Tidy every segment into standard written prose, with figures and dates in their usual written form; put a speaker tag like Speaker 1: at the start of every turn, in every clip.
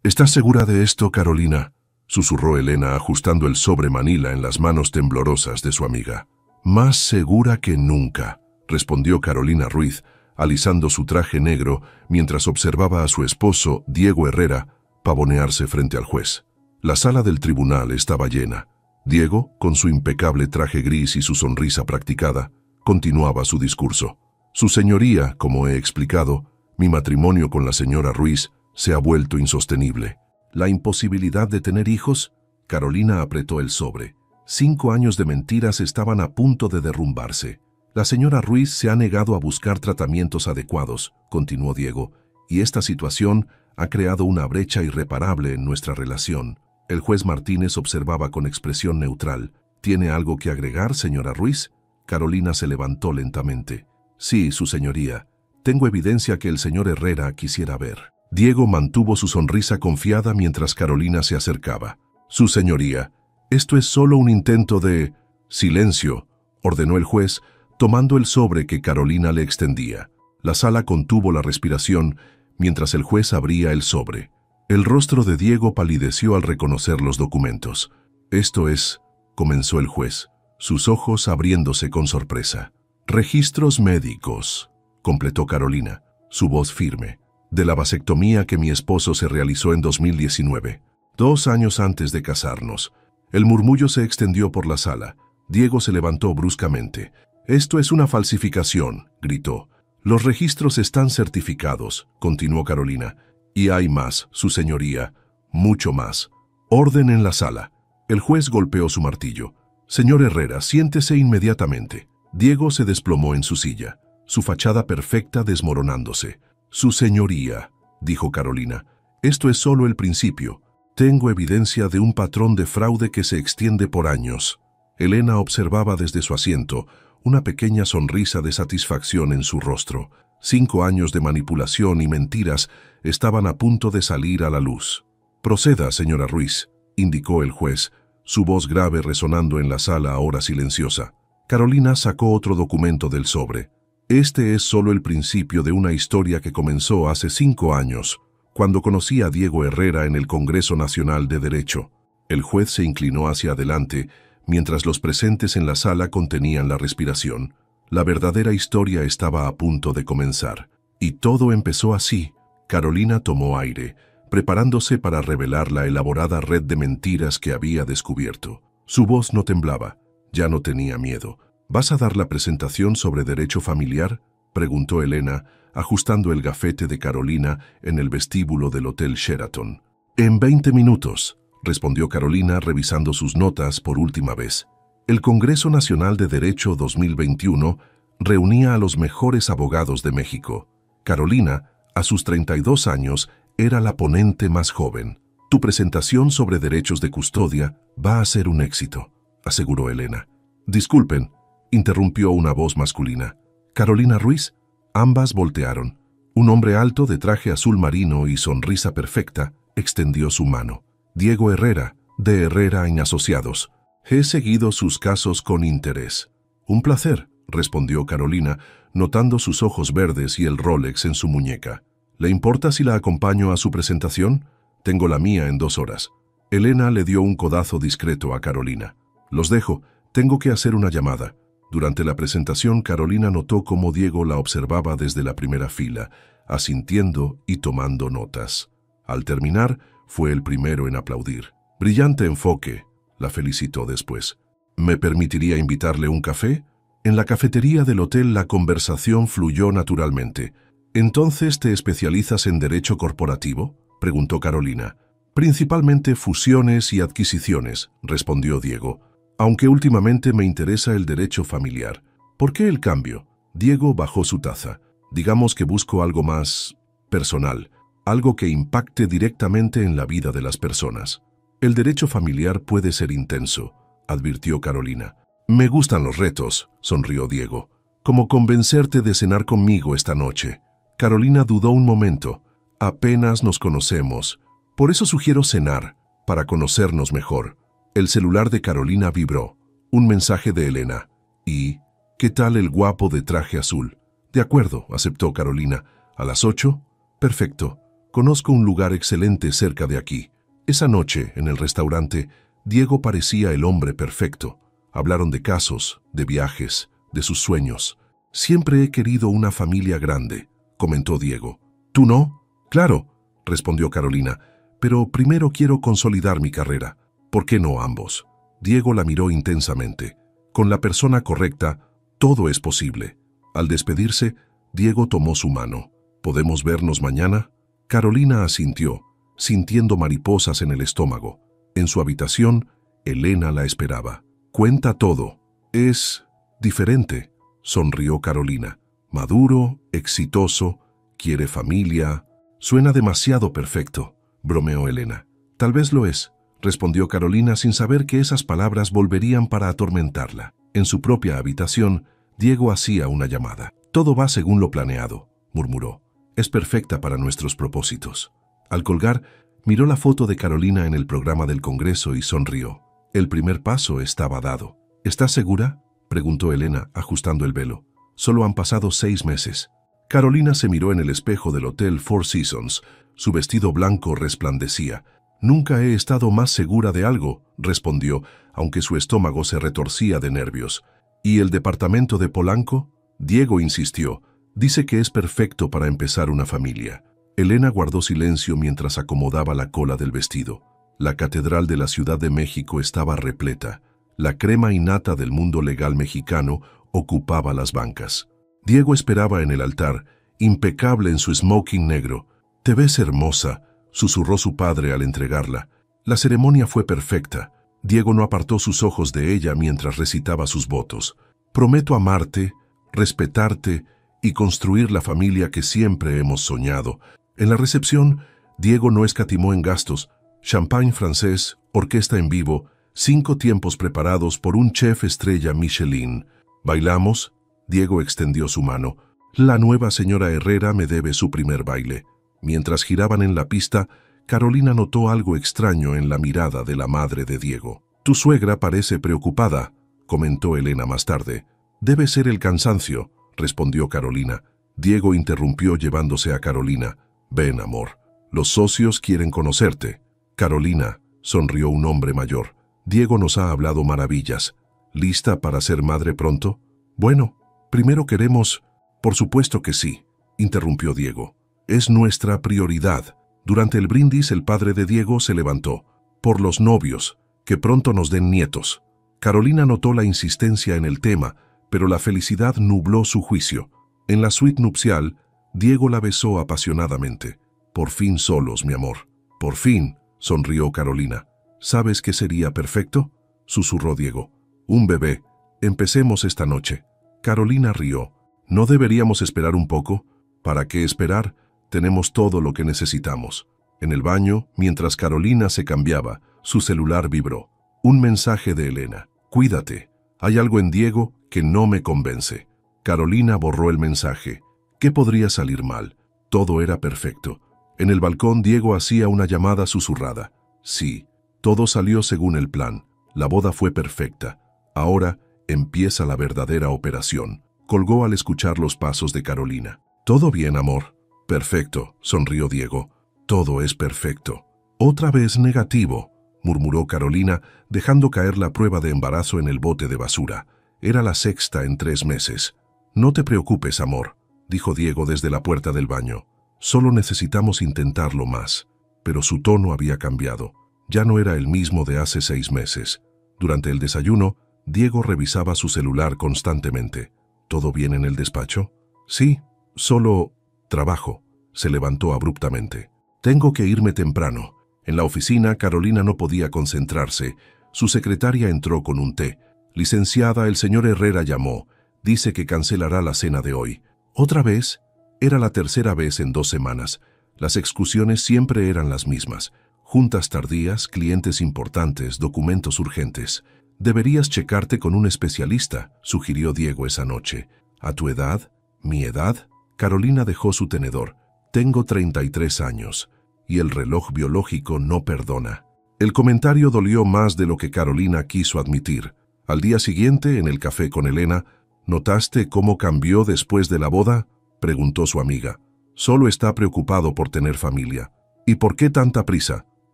Speaker 1: ¿Estás segura de esto, Carolina?, susurró Elena ajustando el sobre Manila en las manos temblorosas de su amiga. Más segura que nunca, respondió Carolina Ruiz, alisando su traje negro mientras observaba a su esposo, Diego Herrera, pavonearse frente al juez. La sala del tribunal estaba llena. Diego, con su impecable traje gris y su sonrisa practicada, continuaba su discurso. Su señoría, como he explicado, mi matrimonio con la señora Ruiz se ha vuelto insostenible. La imposibilidad de tener hijos. Carolina apretó el sobre. 5 años de mentiras estaban a punto de derrumbarse. La señora Ruiz se ha negado a buscar tratamientos adecuados, continuó Diego, y esta situación ha creado una brecha irreparable en nuestra relación. El juez Martínez observaba con expresión neutral. ¿Tiene algo que agregar, señora Ruiz? Carolina se levantó lentamente. Sí, su señoría. Tengo evidencia que el señor Herrera quisiera ver. Diego mantuvo su sonrisa confiada mientras Carolina se acercaba. Su señoría, esto es solo un intento de... Silencio, ordenó el juez, tomando el sobre que Carolina le extendía. La sala contuvo la respiración mientras el juez abría el sobre. El rostro de Diego palideció al reconocer los documentos. Esto es, comenzó el juez, sus ojos abriéndose con sorpresa. Registros médicos, completó Carolina, su voz firme, de la vasectomía que mi esposo se realizó en 2019, 2 años antes de casarnos. El murmullo se extendió por la sala. Diego se levantó bruscamente. Esto es una falsificación, gritó. Los registros están certificados, continuó Carolina. Y hay más, su señoría, mucho más. Orden en la sala. El juez golpeó su martillo. Señor Herrera, siéntese inmediatamente. Diego se desplomó en su silla, su fachada perfecta desmoronándose. Su señoría, dijo Carolina, esto es solo el principio. Tengo evidencia de un patrón de fraude que se extiende por años. Elena observaba desde su asiento, una pequeña sonrisa de satisfacción en su rostro. 5 años de manipulación y mentiras estaban a punto de salir a la luz. Proceda, señora Ruiz, indicó el juez, su voz grave resonando en la sala ahora silenciosa. Carolina sacó otro documento del sobre. Este es solo el principio de una historia que comenzó hace 5 años, cuando conocí a Diego Herrera en el Congreso Nacional de Derecho. El juez se inclinó hacia adelante, mientras los presentes en la sala contenían la respiración. La verdadera historia estaba a punto de comenzar. Y todo empezó así. Carolina tomó aire, preparándose para revelar la elaborada red de mentiras que había descubierto. Su voz no temblaba, ya no tenía miedo. ¿Vas a dar la presentación sobre derecho familiar?, preguntó Elena, ajustando el gafete de Carolina en el vestíbulo del Hotel Sheraton. En 20 minutos, respondió Carolina revisando sus notas por última vez. El Congreso Nacional de Derecho 2021 reunía a los mejores abogados de México. Carolina, a sus 32 años, era la ponente más joven. Tu presentación sobre derechos de custodia va a ser un éxito, aseguró Elena. Disculpen, interrumpió una voz masculina. ¿Carolina Ruiz? Ambas voltearon. Un hombre alto de traje azul marino y sonrisa perfecta extendió su mano. Diego Herrera, de Herrera y Asociados. He seguido sus casos con interés. Un placer, respondió Carolina, notando sus ojos verdes y el Rolex en su muñeca. ¿Le importa si la acompaño a su presentación? Tengo la mía en 2 horas. Elena le dio un codazo discreto a Carolina. Los dejo, tengo que hacer una llamada. Durante la presentación, Carolina notó cómo Diego la observaba desde la primera fila, asintiendo y tomando notas. Al terminar, fue el primero en aplaudir. Brillante enfoque, la felicitó después. ¿Me permitiría invitarle un café? En la cafetería del hotel la conversación fluyó naturalmente. ¿Entonces te especializas en derecho corporativo?, preguntó Carolina. Principalmente fusiones y adquisiciones, respondió Diego. Aunque últimamente me interesa el derecho familiar. ¿Por qué el cambio? Diego bajó su taza. Digamos que busco algo más personal, algo que impacte directamente en la vida de las personas. El derecho familiar puede ser intenso, advirtió Carolina. Me gustan los retos, sonrió Diego. Como convencerte de cenar conmigo esta noche. Carolina dudó un momento. Apenas nos conocemos. Por eso sugiero cenar, para conocernos mejor. El celular de Carolina vibró. Un mensaje de Elena. ¿Y qué tal el guapo de traje azul? De acuerdo, aceptó Carolina. ¿A las 8? Perfecto. Conozco un lugar excelente cerca de aquí. Esa noche, en el restaurante, Diego parecía el hombre perfecto. Hablaron de casos, de viajes, de sus sueños. Siempre he querido una familia grande, comentó Diego. ¿Tú no? Claro, respondió Carolina, pero primero quiero consolidar mi carrera. ¿Por qué no ambos? Diego la miró intensamente. Con la persona correcta, todo es posible. Al despedirse, Diego tomó su mano. ¿Podemos vernos mañana? Carolina asintió, sintiendo mariposas en el estómago. En su habitación, Elena la esperaba. Cuenta todo. Es diferente, sonrió Carolina. Maduro, exitoso, quiere familia. Suena demasiado perfecto, bromeó Elena. Tal vez lo es, respondió Carolina sin saber que esas palabras volverían para atormentarla. En su propia habitación, Diego hacía una llamada. Todo va según lo planeado, murmuró. Es perfecta para nuestros propósitos. Al colgar, miró la foto de Carolina en el programa del Congreso y sonrió. El primer paso estaba dado. ¿Estás segura?, preguntó Elena, ajustando el velo. Solo han pasado 6 meses. Carolina se miró en el espejo del Hotel Four Seasons. Su vestido blanco resplandecía. Nunca he estado más segura de algo, respondió, aunque su estómago se retorcía de nervios. ¿Y el departamento de Polanco? Diego insistió. Dice que es perfecto para empezar una familia. Elena guardó silencio mientras acomodaba la cola del vestido. La Catedral de la Ciudad de México estaba repleta. La crema innata del mundo legal mexicano ocupaba las bancas. Diego esperaba en el altar, impecable en su smoking negro. «Te ves hermosa», susurró su padre al entregarla. La ceremonia fue perfecta. Diego no apartó sus ojos de ella mientras recitaba sus votos. «Prometo amarte, respetarte y construir la familia que siempre hemos soñado». En la recepción, Diego no escatimó en gastos. Champagne francés, orquesta en vivo, 5 tiempos preparados por un chef estrella Michelin. ¿Bailamos? Diego extendió su mano. La nueva señora Herrera me debe su primer baile. Mientras giraban en la pista, Carolina notó algo extraño en la mirada de la madre de Diego. «Tu suegra parece preocupada», comentó Elena más tarde. «Debe ser el cansancio», respondió Carolina. Diego interrumpió llevándose a Carolina. «Ven, amor. Los socios quieren conocerte». «Carolina», sonrió un hombre mayor. «Diego nos ha hablado maravillas. ¿Lista para ser madre pronto?» «Bueno, primero queremos...» «Por supuesto que sí», interrumpió Diego. «Es nuestra prioridad». Durante el brindis, el padre de Diego se levantó. «Por los novios, que pronto nos den nietos». Carolina notó la insistencia en el tema, pero la felicidad nubló su juicio. En la suite nupcial, Diego la besó apasionadamente. «Por fin solos, mi amor». «Por fin», sonrió Carolina. «¿Sabes qué sería perfecto?», susurró Diego. «Un bebé. Empecemos esta noche». Carolina rió. «¿No deberíamos esperar un poco?» «¿Para qué esperar? Tenemos todo lo que necesitamos». En el baño, mientras Carolina se cambiaba, su celular vibró. Un mensaje de Elena. «Cuídate. Hay algo en Diego que no me convence». Carolina borró el mensaje. ¿Qué podría salir mal? Todo era perfecto. En el balcón, Diego hacía una llamada susurrada. Sí, todo salió según el plan. La boda fue perfecta. Ahora empieza la verdadera operación. Colgó al escuchar los pasos de Carolina. «¿Todo bien, amor?» «Perfecto», sonrió Diego. «Todo es perfecto». «Otra vez negativo», murmuró Carolina, dejando caer la prueba de embarazo en el bote de basura. Era la 6ª en 3 meses. «No te preocupes, amor», dijo Diego desde la puerta del baño. «Solo necesitamos intentarlo más». Pero su tono había cambiado. Ya no era el mismo de hace 6 meses. Durante el desayuno, Diego revisaba su celular constantemente. «¿Todo bien en el despacho?» «Sí, solo trabajo». Se levantó abruptamente. «Tengo que irme temprano». En la oficina, Carolina no podía concentrarse. Su secretaria entró con un té. «Licenciada, el señor Herrera llamó. Dice que cancelará la cena de hoy». ¿Otra vez? Era la 3ª vez en 2 semanas. Las excusiones siempre eran las mismas. Juntas tardías, clientes importantes, documentos urgentes. «Deberías checarte con un especialista», sugirió Diego esa noche. «¿A tu edad? ¿Mi edad?» Carolina dejó su tenedor. «Tengo 33 años. Y el reloj biológico no perdona». El comentario dolió más de lo que Carolina quiso admitir. Al día siguiente, en el café con Elena, «¿Notaste cómo cambió después de la boda?», preguntó su amiga. Solo está preocupado por tener familia. ¿Y por qué tanta prisa?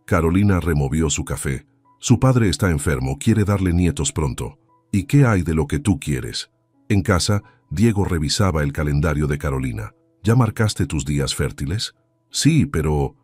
Speaker 1: Carolina removió su café. Su padre está enfermo, quiere darle nietos pronto. ¿Y qué hay de lo que tú quieres? En casa, Diego revisaba el calendario de Carolina. ¿Ya marcaste tus días fértiles? Sí, pero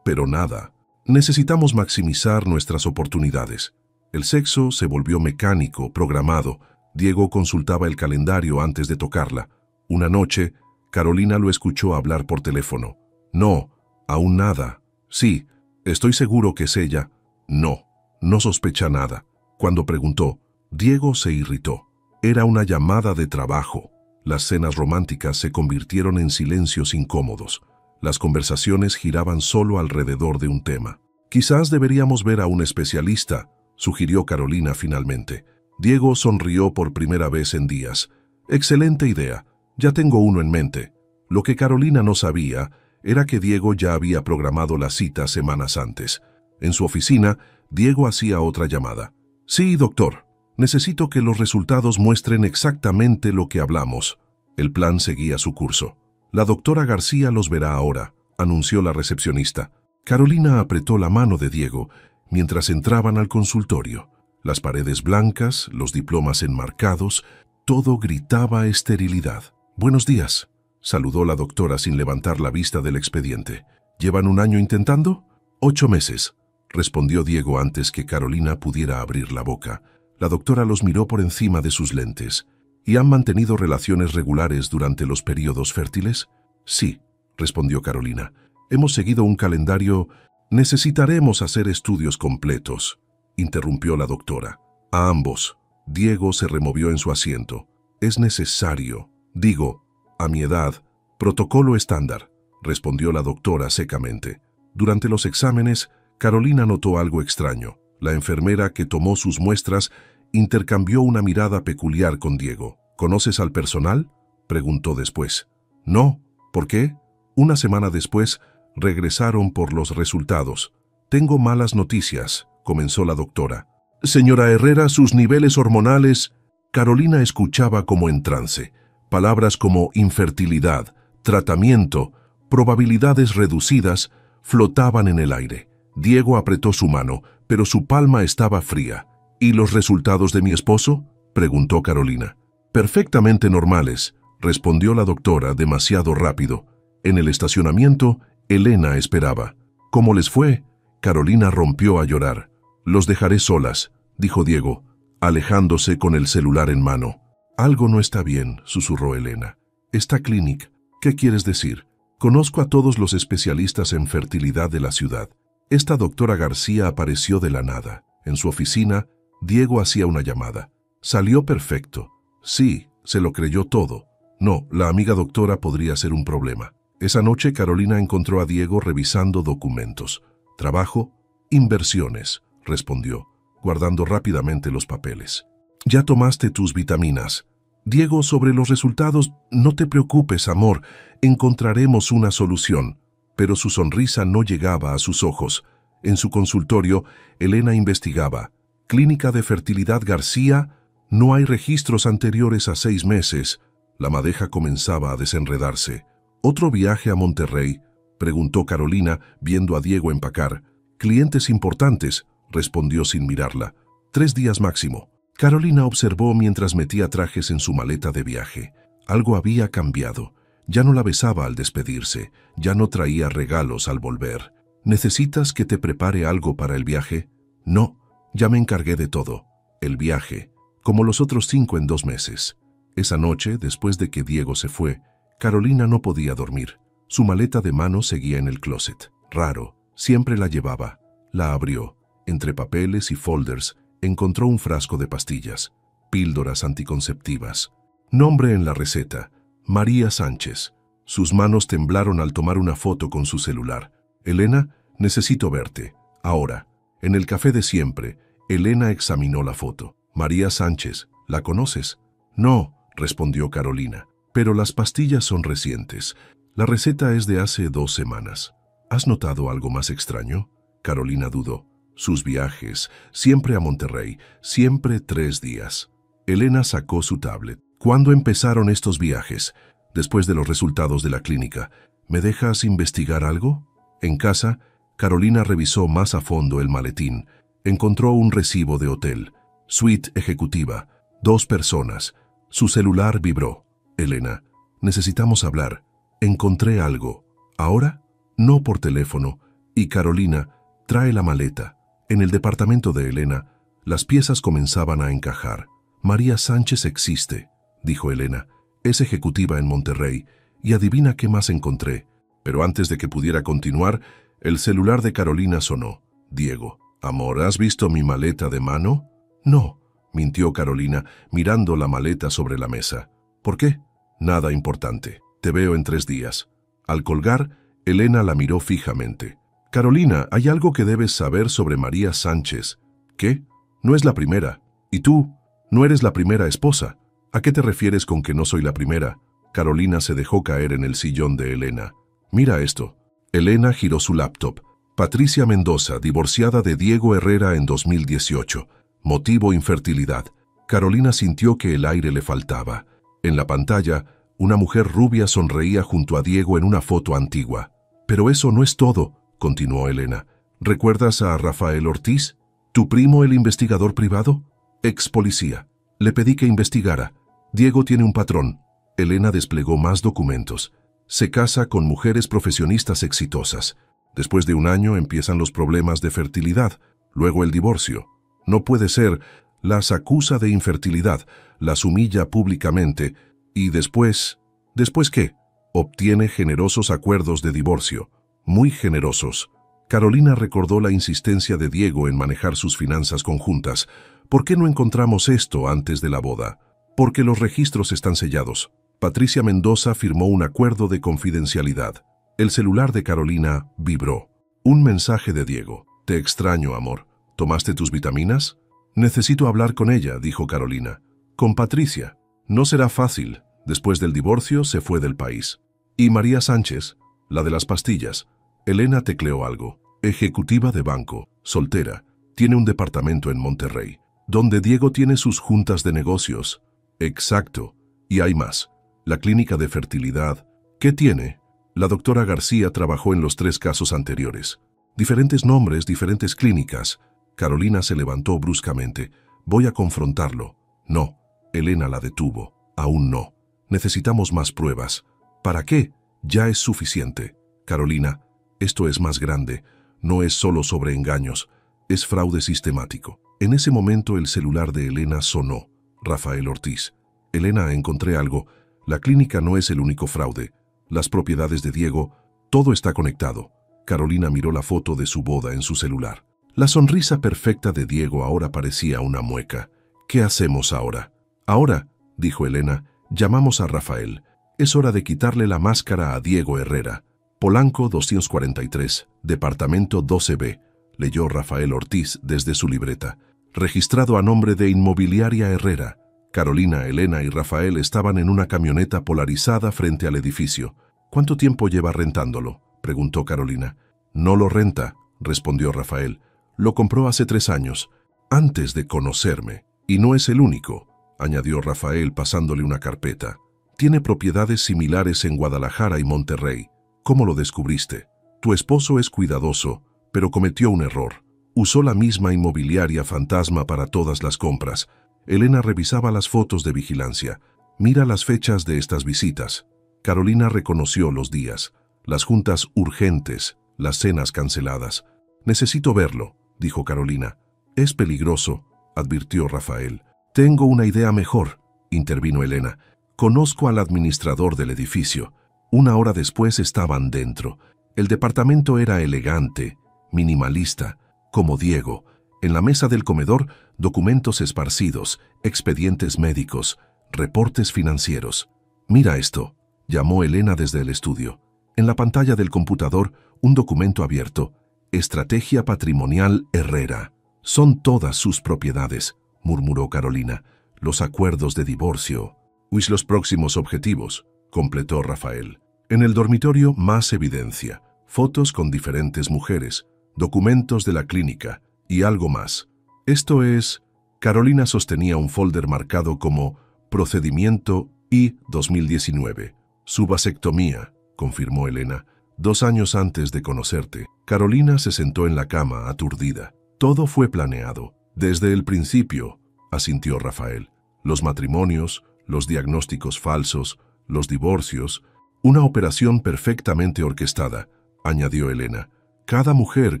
Speaker 1: nada. Necesitamos maximizar nuestras oportunidades. El sexo se volvió mecánico, programado. Diego consultaba el calendario antes de tocarla. Una noche, Carolina lo escuchó hablar por teléfono. No, aún nada. Sí, estoy seguro que es ella. No, no sospecha nada. Cuando preguntó, Diego se irritó. Era una llamada de trabajo. Las cenas románticas se convirtieron en silencios incómodos. Las conversaciones giraban solo alrededor de un tema. Quizás deberíamos ver a un especialista, sugirió Carolina finalmente. Diego sonrió por primera vez en días. Excelente idea. Ya tengo uno en mente. Lo que Carolina no sabía era que Diego ya había programado la cita semanas antes. En su oficina, Diego hacía otra llamada. Sí, doctor. Necesito que los resultados muestren exactamente lo que hablamos. El plan seguía su curso. La doctora García los verá ahora, anunció la recepcionista. Carolina apretó la mano de Diego mientras entraban al consultorio. Las paredes blancas, los diplomas enmarcados, todo gritaba esterilidad. Buenos días, saludó la doctora sin levantar la vista del expediente. ¿Llevan un año intentando? 8 meses, respondió Diego antes que Carolina pudiera abrir la boca. La doctora los miró por encima de sus lentes. ¿Y han mantenido relaciones regulares durante los periodos fértiles? Sí, respondió Carolina. Hemos seguido un calendario. Necesitaremos hacer estudios completos, interrumpió la doctora. A ambos. Diego se removió en su asiento. Es necesario. Digo, a mi edad, protocolo estándar, respondió la doctora secamente. Durante los exámenes, Carolina notó algo extraño. La enfermera que tomó sus muestras intercambió una mirada peculiar con Diego. ¿Conoces al personal?, preguntó después. No. ¿Por qué? Una semana después, regresaron por los resultados. Tengo malas noticias, comenzó la doctora. Señora Herrera, sus niveles hormonales... Carolina escuchaba como en trance. Palabras como infertilidad, tratamiento, probabilidades reducidas, flotaban en el aire. Diego apretó su mano, pero su palma estaba fría. ¿Y los resultados de mi esposo?, preguntó Carolina. Perfectamente normales, respondió la doctora demasiado rápido. En el estacionamiento, Elena esperaba. ¿Cómo les fue? Carolina rompió a llorar. Los dejaré solas, dijo Diego, alejándose con el celular en mano. Algo no está bien, susurró Elena. Esta clínica, ¿qué quieres decir? Conozco a todos los especialistas en fertilidad de la ciudad. Esta doctora García apareció de la nada. En su oficina, Diego hacía una llamada. Salió perfecto. Sí, se lo creyó todo. No, la amiga doctora podría ser un problema. Esa noche Carolina encontró a Diego revisando documentos. Trabajo, inversiones, respondió, guardando rápidamente los papeles. Ya tomaste tus vitaminas. Diego, sobre los resultados, no te preocupes, amor, encontraremos una solución. Pero su sonrisa no llegaba a sus ojos. En su consultorio, Elena investigaba. Clínica de Fertilidad García, no hay registros anteriores a 6 meses. La madeja comenzaba a desenredarse. ¿Otro viaje a Monterrey?, preguntó Carolina, viendo a Diego empacar. Clientes importantes, respondió sin mirarla. 3 días máximo. Carolina observó mientras metía trajes en su maleta de viaje. Algo había cambiado. Ya no la besaba al despedirse, ya no traía regalos al volver. ¿Necesitas que te prepare algo para el viaje? No, ya me encargué de todo. El viaje, como los otros 5 en 2 meses. Esa noche, después de que Diego se fue, Carolina no podía dormir. Su maleta de mano seguía en el closet. Raro, siempre la llevaba. La abrió. Entre papeles y folders, encontró un frasco de pastillas, píldoras anticonceptivas. Nombre en la receta: María Sánchez. Sus manos temblaron al tomar una foto con su celular. Elena, necesito verte. Ahora. En el café de siempre, Elena examinó la foto. María Sánchez, ¿la conoces? No, respondió Carolina. Pero las pastillas son recientes. La receta es de hace 2 semanas. ¿Has notado algo más extraño? Carolina dudó. Sus viajes, siempre a Monterrey, siempre 3 días. Elena sacó su tablet. ¿Cuándo empezaron estos viajes? Después de los resultados de la clínica. ¿Me dejas investigar algo? En casa, Carolina revisó más a fondo el maletín. Encontró un recibo de hotel, suite ejecutiva, 2 personas. Su celular vibró. Elena, necesitamos hablar. Encontré algo. ¿Ahora? No por teléfono. Y Carolina, trae la maleta. En el departamento de Elena, las piezas comenzaban a encajar. María Sánchez existe, dijo Elena. Es ejecutiva en Monterrey. Y adivina qué más encontré. Pero antes de que pudiera continuar, el celular de Carolina sonó. Diego. Amor, ¿has visto mi maleta de mano? No, mintió Carolina, mirando la maleta sobre la mesa. ¿Por qué? Nada importante. Te veo en 3 días. Al colgar, Elena la miró fijamente. Carolina, hay algo que debes saber sobre María Sánchez. ¿Qué? No es la primera. ¿Y tú? No eres la primera esposa. ¿A qué te refieres con que no soy la primera? Carolina se dejó caer en el sillón de Elena. Mira esto. Elena giró su laptop. Patricia Mendoza, divorciada de Diego Herrera en 2018. Motivo: infertilidad. Carolina sintió que el aire le faltaba. En la pantalla, una mujer rubia sonreía junto a Diego en una foto antigua. Pero eso no es todo, continuó Elena. ¿Recuerdas a Rafael Ortiz? ¿Tu primo, el investigador privado? Ex policía. Le pedí que investigara. Diego tiene un patrón. Elena desplegó más documentos. Se casa con mujeres profesionistas exitosas. Después de 1 año empiezan los problemas de fertilidad, luego el divorcio. No puede ser, las acusa de infertilidad, las humilla públicamente y después... ¿Después qué? Obtiene generosos acuerdos de divorcio, muy generosos. Carolina recordó la insistencia de Diego en manejar sus finanzas conjuntas. ¿Por qué no encontramos esto antes de la boda? Porque los registros están sellados. Patricia Mendoza firmó un acuerdo de confidencialidad. El celular de Carolina vibró. Un mensaje de Diego. Te extraño, amor. ¿Tomaste tus vitaminas? Necesito hablar con ella, dijo Carolina. Con Patricia. No será fácil. Después del divorcio se fue del país. Y María Sánchez, la de las pastillas. Elena tecleó algo. Ejecutiva de banco, soltera. Tiene un departamento en Monterrey, donde Diego tiene sus juntas de negocios. Exacto. Y hay más. La clínica de fertilidad. ¿Qué tiene? La doctora García trabajó en los 3 casos anteriores. Diferentes nombres, diferentes clínicas. Carolina se levantó bruscamente. Voy a confrontarlo. No. Elena la detuvo. Aún no. Necesitamos más pruebas. ¿Para qué? Ya es suficiente. Carolina, esto es más grande. No es solo sobre engaños. Es fraude sistemático. En ese momento el celular de Elena sonó. Rafael Ortiz. Elena, encontré algo. La clínica no es el único fraude. Las propiedades de Diego, todo está conectado. Carolina miró la foto de su boda en su celular. La sonrisa perfecta de Diego ahora parecía una mueca. ¿Qué hacemos ahora? Ahora, dijo Elena, llamamos a Rafael. Es hora de quitarle la máscara a Diego Herrera. Polanco 243, departamento 12B, leyó Rafael Ortiz desde su libreta. Registrado a nombre de Inmobiliaria Herrera. Carolina, Elena y Rafael estaban en una camioneta polarizada frente al edificio. ¿Cuánto tiempo lleva rentándolo?, preguntó Carolina. No lo renta, respondió Rafael. Lo compró hace 3 años, antes de conocerme. Y no es el único, añadió Rafael pasándole una carpeta. Tiene propiedades similares en Guadalajara y Monterrey. ¿Cómo lo descubriste? Tu esposo es cuidadoso, pero cometió un error. Usó la misma inmobiliaria fantasma para todas las compras. Elena revisaba las fotos de vigilancia. Mira las fechas de estas visitas. Carolina reconoció los días, las juntas urgentes, las cenas canceladas. Necesito verlo, dijo Carolina. Es peligroso, advirtió Rafael. Tengo una idea mejor, intervino Elena. Conozco al administrador del edificio. 1 hora después estaban dentro. El departamento era elegante, minimalista, como Diego. En la mesa del comedor, documentos esparcidos, expedientes médicos, reportes financieros. Mira esto, llamó Elena desde el estudio. En la pantalla del computador, un documento abierto. Estrategia patrimonial Herrera. Son todas sus propiedades, murmuró Carolina. Los acuerdos de divorcio. Los próximos objetivos, completó Rafael. En el dormitorio, más evidencia. Fotos con diferentes mujeres, documentos de la clínica y algo más. Esto es... Carolina sostenía un folder marcado como Procedimiento I-2019. Su vasectomía. confirmó Elena. 2 años antes de conocerte. Carolina se sentó en la cama, aturdida. Todo fue planeado. Desde el principio, asintió Rafael. Los matrimonios, los diagnósticos falsos, los divorcios, una operación perfectamente orquestada, añadió Elena. Cada mujer,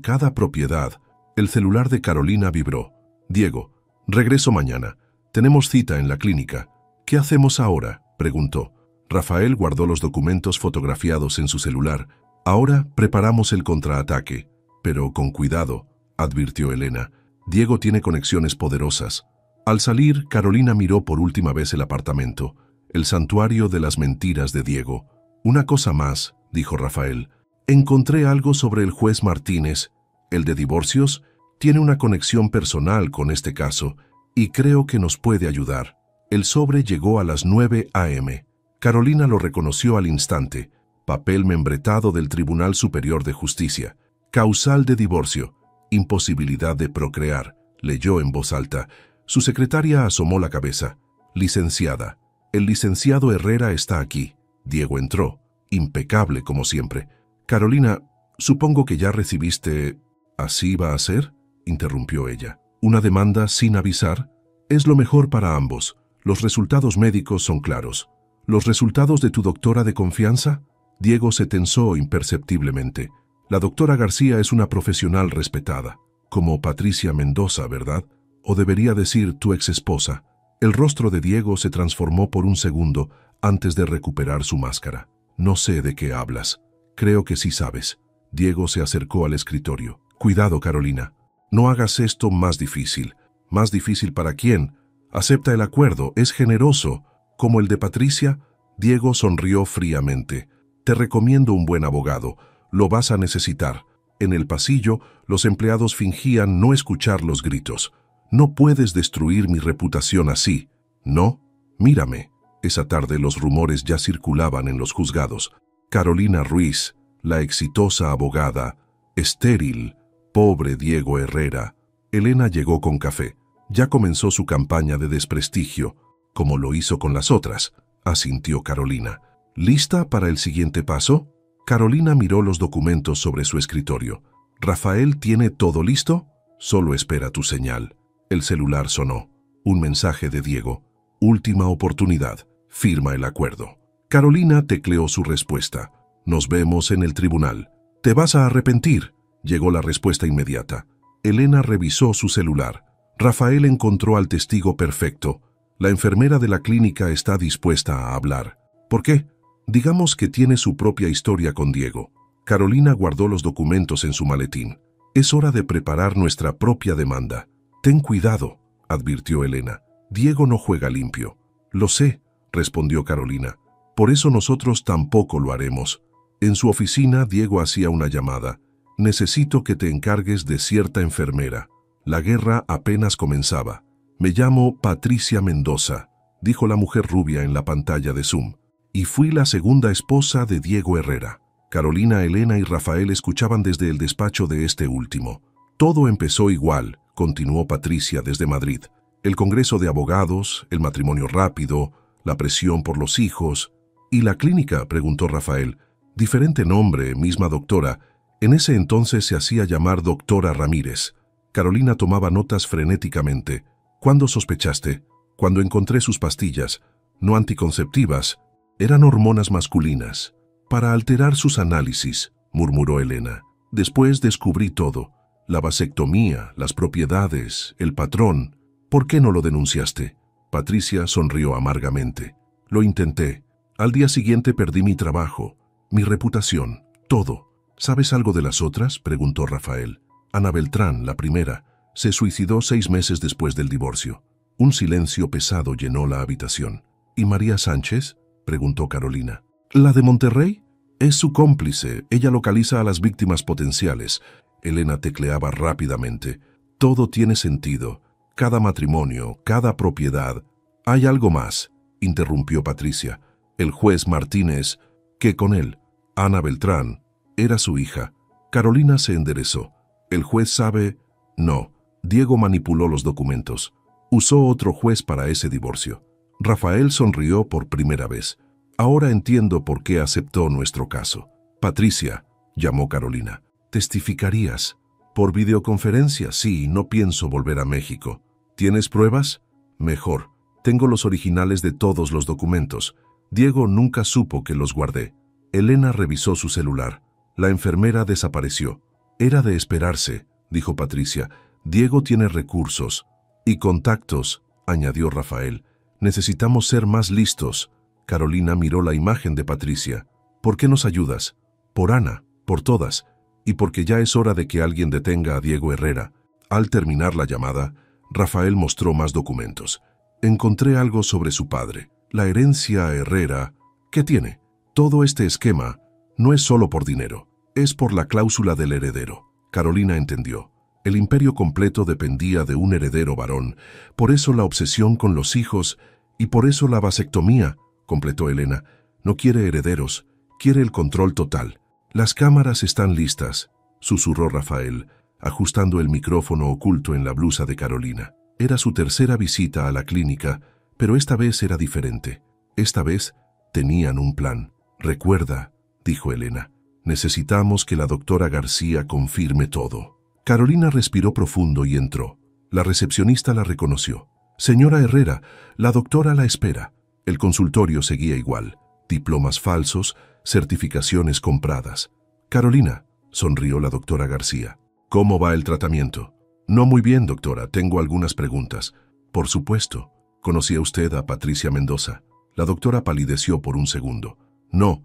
Speaker 1: cada propiedad. El celular de Carolina vibró. Diego, regreso mañana. Tenemos cita en la clínica. ¿Qué hacemos ahora?, preguntó. Rafael guardó los documentos fotografiados en su celular. Ahora preparamos el contraataque. Pero con cuidado, advirtió Elena. Diego tiene conexiones poderosas. Al salir, Carolina miró por última vez el apartamento, el santuario de las mentiras de Diego. Una cosa más, dijo Rafael. Encontré algo sobre el juez Martínez. El de divorcios tiene una conexión personal con este caso y creo que nos puede ayudar. El sobre llegó a las 9 a.m. Carolina lo reconoció al instante. Papel membretado del Tribunal Superior de Justicia. Causal de divorcio. Imposibilidad de procrear. Leyó en voz alta. Su secretaria asomó la cabeza. Licenciada. El licenciado Herrera está aquí. Diego entró. Impecable como siempre. Carolina, supongo que ya recibiste... ¿Así va a ser?, interrumpió ella. ¿Una demanda sin avisar? Es lo mejor para ambos. Los resultados médicos son claros. ¿Los resultados de tu doctora de confianza? Diego se tensó imperceptiblemente. La doctora García es una profesional respetada. Como Patricia Mendoza, ¿verdad? O debería decir tu exesposa. El rostro de Diego se transformó por un segundo antes de recuperar su máscara. No sé de qué hablas. Creo que sí sabes. Diego se acercó al escritorio. Cuidado, Carolina. No hagas esto más difícil. ¿Más difícil para quién? Acepta el acuerdo, es generoso. Como el de Patricia, Diego sonrió fríamente. Te recomiendo un buen abogado. Lo vas a necesitar. En el pasillo, los empleados fingían no escuchar los gritos. No puedes destruir mi reputación así. ¿No? Mírame. Esa tarde los rumores ya circulaban en los juzgados. Carolina Ruiz, la exitosa abogada, estéril, pobre Diego Herrera. Elena llegó con café. Ya comenzó su campaña de desprestigio, como lo hizo con las otras, asintió Carolina. ¿Lista para el siguiente paso? Carolina miró los documentos sobre su escritorio. ¿Rafael tiene todo listo? Solo espera tu señal. El celular sonó. Un mensaje de Diego. Última oportunidad. Firma el acuerdo. Carolina tecleó su respuesta. Nos vemos en el tribunal. ¿Te vas a arrepentir? Llegó la respuesta inmediata. Elena revisó su celular. Rafael encontró al testigo perfecto. La enfermera de la clínica está dispuesta a hablar. ¿Por qué? Digamos que tiene su propia historia con Diego. Carolina guardó los documentos en su maletín. Es hora de preparar nuestra propia demanda. Ten cuidado, advirtió Elena. Diego no juega limpio. Lo sé, respondió Carolina. Por eso nosotros tampoco lo haremos. En su oficina, Diego hacía una llamada. Necesito que te encargues de cierta enfermera. La guerra apenas comenzaba. Me llamo Patricia Mendoza, dijo la mujer rubia en la pantalla de Zoom. Y fui la segunda esposa de Diego Herrera. Carolina, Elena y Rafael escuchaban desde el despacho de este último. Todo empezó igual, continuó Patricia desde Madrid. El Congreso de Abogados, el matrimonio rápido, la presión por los hijos. ¿Y la clínica?, preguntó Rafael. Diferente nombre, misma doctora. En ese entonces se hacía llamar doctora Ramírez. Carolina tomaba notas frenéticamente. ¿Cuándo sospechaste? Cuando encontré sus pastillas, no anticonceptivas, eran hormonas masculinas. Para alterar sus análisis, murmuró Elena. Después descubrí todo. La vasectomía, las propiedades, el patrón. ¿Por qué no lo denunciaste? Patricia sonrió amargamente. Lo intenté. Al día siguiente perdí mi trabajo, mi reputación, todo. ¿Sabes algo de las otras?, preguntó Rafael. Ana Beltrán, la primera, se suicidó 6 meses después del divorcio. Un silencio pesado llenó la habitación. ¿Y María Sánchez?, preguntó Carolina. ¿La de Monterrey? Es su cómplice. Ella localiza a las víctimas potenciales. Elena tecleaba rápidamente. Todo tiene sentido. Cada matrimonio, cada propiedad. Hay algo más, interrumpió Patricia. El juez Martínez, ¿qué con él? Ana Beltrán, era su hija. Carolina se enderezó. ¿El juez sabe? No. Diego manipuló los documentos. Usó otro juez para ese divorcio. Rafael sonrió por primera vez. Ahora entiendo por qué aceptó nuestro caso. Patricia, llamó Carolina, ¿testificarías? Por videoconferencia, sí, no pienso volver a México. ¿Tienes pruebas? Mejor. Tengo los originales de todos los documentos. Diego nunca supo que los guardé. Elena revisó su celular. La enfermera desapareció. Era de esperarse, dijo Patricia. Diego tiene recursos. Y contactos, añadió Rafael. Necesitamos ser más listos. Carolina miró la imagen de Patricia. ¿Por qué nos ayudas? Por Ana, por todas. Y porque ya es hora de que alguien detenga a Diego Herrera. Al terminar la llamada, Rafael mostró más documentos. Encontré algo sobre su padre. La herencia Herrera. ¿Qué tiene? Todo este esquema no es solo por dinero, es por la cláusula del heredero. Carolina entendió. El imperio completo dependía de un heredero varón. Por eso la obsesión con los hijos y por eso la vasectomía, completó Elena. No quiere herederos, quiere el control total. Las cámaras están listas, susurró Rafael, ajustando el micrófono oculto en la blusa de Carolina. Era su tercera visita a la clínica, pero esta vez era diferente. Esta vez tenían un plan. Recuerda, dijo Elena, necesitamos que la doctora García confirme todo. Carolina respiró profundo y entró. La recepcionista la reconoció. Señora Herrera, la doctora la espera. El consultorio seguía igual. Diplomas falsos, certificaciones compradas. Carolina, sonrió la doctora García. ¿Cómo va el tratamiento? No muy bien, doctora. Tengo algunas preguntas. Por supuesto. ¿Conocía usted a Patricia Mendoza? La doctora palideció por un segundo. No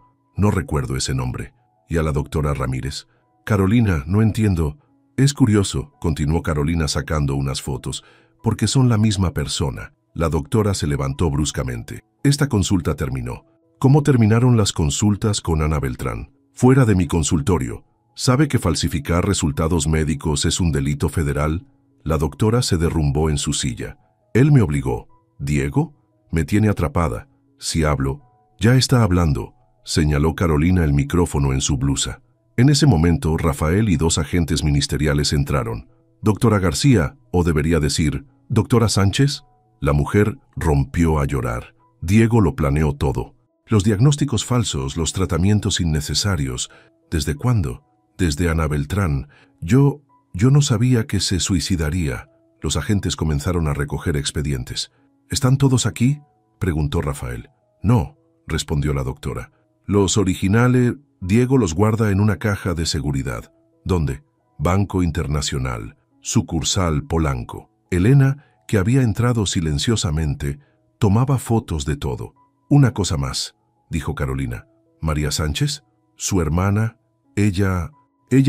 Speaker 1: recuerdo ese nombre. ¿Y a la doctora Ramírez? Carolina, no entiendo. Es curioso, continuó Carolina sacando unas fotos, porque son la misma persona. La doctora se levantó bruscamente. Esta consulta terminó. ¿Cómo terminaron las consultas con Ana Beltrán? Fuera de mi consultorio. ¿Sabe que falsificar resultados médicos es un delito federal? La doctora se derrumbó en su silla. Él me obligó. ¿Diego? Me tiene atrapada. Si hablo, ya está hablando, señaló Carolina el micrófono en su blusa. En ese momento, Rafael y dos agentes ministeriales entraron. «Doctora García», o debería decir, «Doctora Sánchez». La mujer rompió a llorar. Diego lo planeó todo. Los diagnósticos falsos, los tratamientos innecesarios. ¿Desde cuándo? Desde Ana Beltrán. Yo no sabía que se suicidaría. Los agentes comenzaron a recoger expedientes. ¿Están todos aquí?, preguntó Rafael. No, respondió la doctora. Los originales, Diego los guarda en una caja de seguridad. ¿Dónde? Banco Internacional, sucursal Polanco. Elena, que había entrado silenciosamente, tomaba fotos de todo. Una cosa más, dijo Carolina. ¿María Sánchez? Su hermana. Ella